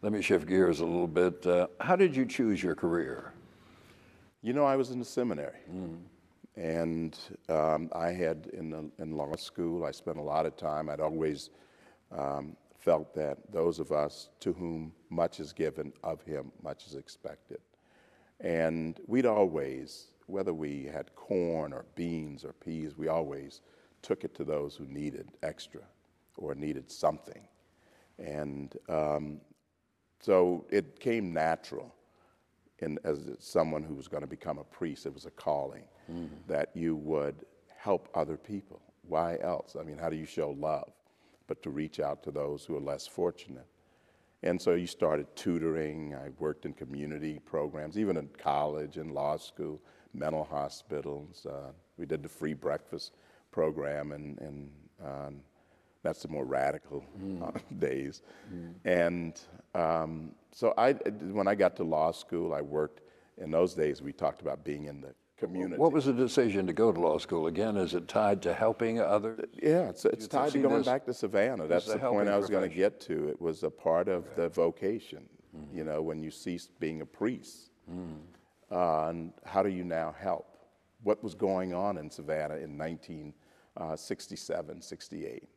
Let me shift gears a little bit. How did you choose your career? You know, I was in the seminary, and I had in law school. I spent a lot of time. I'd always felt that those of us to whom much is given, of him much is expected. And we'd always, whether we had corn or beans or peas, we always took it to those who needed extra or needed something. And so it came natural. And as someone who was going to become a priest, it was a calling that you would help other people. Why else? I mean, how do you show love but to reach out to those who are less fortunate? And so you started tutoring. I worked in community programs, even in college and law school, mental hospitals. We did the free breakfast program, and that's the more radical days. And so when I got to law school, I worked. In those days, we talked about being in the community. What was the decision to go to law school? Again, is it tied to helping others? Yeah, it's tied to going back to Savannah. That's the point I was going to get to. It was a part of the vocation, you know, when you ceased being a priest. And how do you now help? What was going on in Savannah in 1967, 68,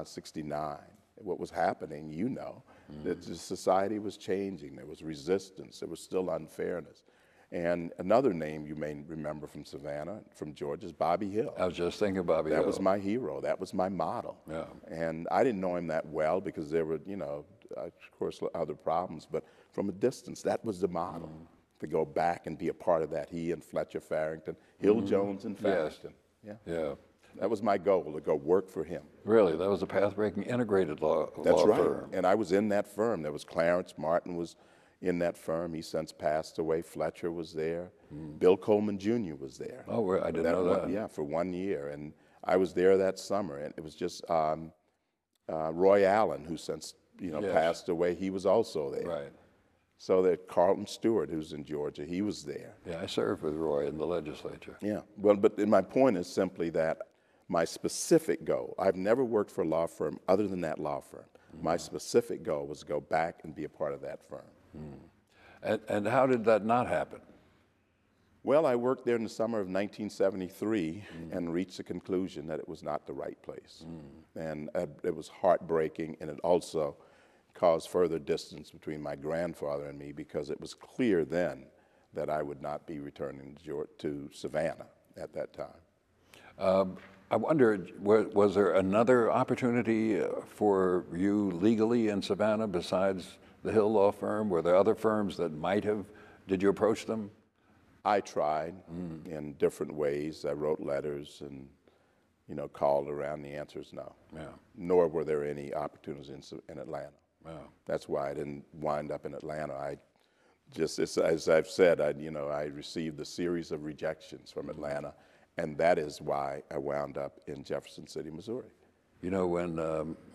69? What was happening, you know, that the society was changing. There was resistance. There was still unfairness. And another name you may remember from Savannah, from Georgia, is Bobby Hill. I was just thinking Bobby Hill. That was my hero. That was my model. Yeah. And I didn't know him that well because there were, you know, of course, other problems. But from a distance, that was the model, to go back and be a part of that. He and Fletcher Farrington, Hill Jones and Farrington. Yes. Yeah. That was my goal, to go work for him. Really? That was a path-breaking integrated law That's right. firm. And I was in that firm. There was Clarence Martin was in that firm. He since passed away. Fletcher was there. Bill Coleman Jr. was there. Oh, I didn't know that. Yeah, for 1 year. And I was there that summer. And it was just Roy Allen, who since passed away, he was also there. Right. So that Carlton Stewart, who's in Georgia, he was there. Yeah, I served with Roy in the legislature. Yeah. Well, but my point is simply that my specific goal, I've never worked for a law firm other than that law firm. My specific goal was to go back and be a part of that firm. And how did that not happen? Well, I worked there in the summer of 1973 and reached the conclusion that it was not the right place. And it was heartbreaking, and it also caused further distance between my grandfather and me, because it was clear then that I would not be returning to Savannah at that time. I wonder, was there another opportunity for you legally in Savannah besides the Hill Law Firm? Were there other firms that might have? Did you approach them? I tried in different ways. I wrote letters and, called around. The answer is no. Yeah. Nor were there any opportunities in Atlanta. Wow. That's why I didn't wind up in Atlanta. I just, as I've said, I received a series of rejections from Atlanta, and that is why I wound up in Jefferson City, Missouri. You know, when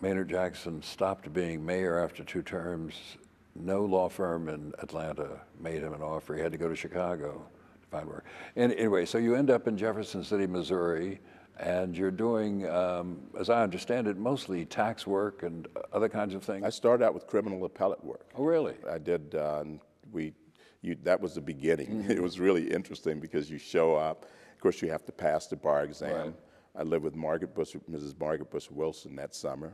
Maynard Jackson stopped being mayor after 2 terms, no law firm in Atlanta made him an offer. He had to go to Chicago to find work. And anyway, so you end up in Jefferson City, Missouri, and you're doing, as I understand it, mostly tax work and other kinds of things. I started out with criminal appellate work. Oh, really? I did. That was the beginning. It was really interesting because you show up. Of course, you have to pass the bar exam. Right. I lived with Mrs. Margaret Bush Wilson that summer,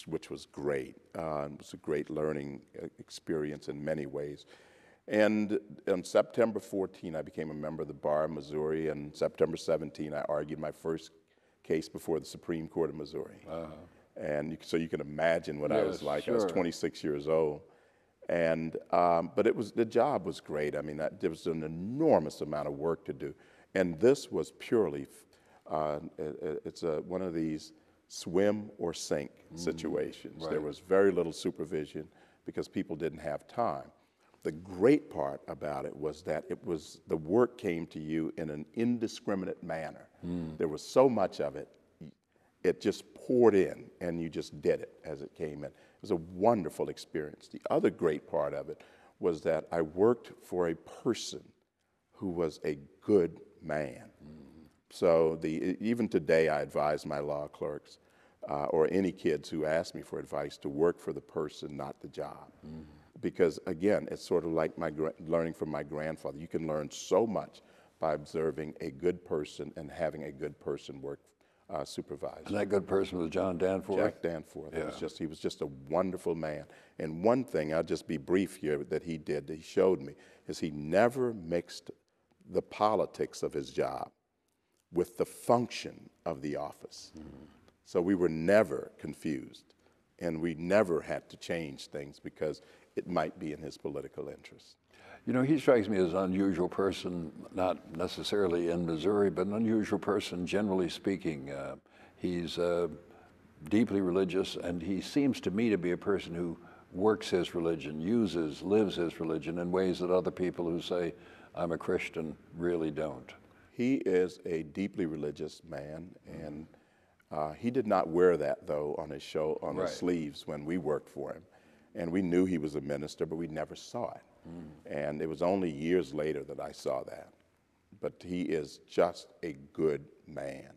which was great. It was a great learning experience in many ways. And on September 14, I became a member of the Bar of Missouri, and September 17, I argued my first case before the Supreme Court of Missouri. And so you can imagine what I was like. Sure. I was 26 years old. And, but the job was great. I mean, there was an enormous amount of work to do. And this was purely, it's one of these swim or sink situations. Right. There was very little supervision because people didn't have time. The great part about it was that the work came to you in an indiscriminate manner. There was so much of it, it just poured in, and you just did it as it came in. It was a wonderful experience. The other great part of it was that I worked for a person who was a good man. So even today, I advise my law clerks, or any kids who ask me for advice, to work for the person, not the job. Because again, it's sort of like learning from my grandfather. You can learn so much by observing a good person and having a good person work supervisor. And that good person was John Danforth? Jack Danforth. Yeah. He was just a wonderful man. And one thing, I'll just be brief here, that he did, that he showed me, is he never mixed the politics of his job with the function of the office. So we were never confused, and we never had to change things because it might be in his political interest. You know, he strikes me as an unusual person, not necessarily in Missouri, but an unusual person, generally speaking. He's deeply religious, and he seems to me to be a person who works his religion, lives his religion in ways that other people who say, I'm a Christian, really don't. He is a deeply religious man, and he did not wear that, though, on his his sleeves when we worked for him. And we knew he was a minister, but we never saw it. And it was only years later that I saw that. But he is just a good man.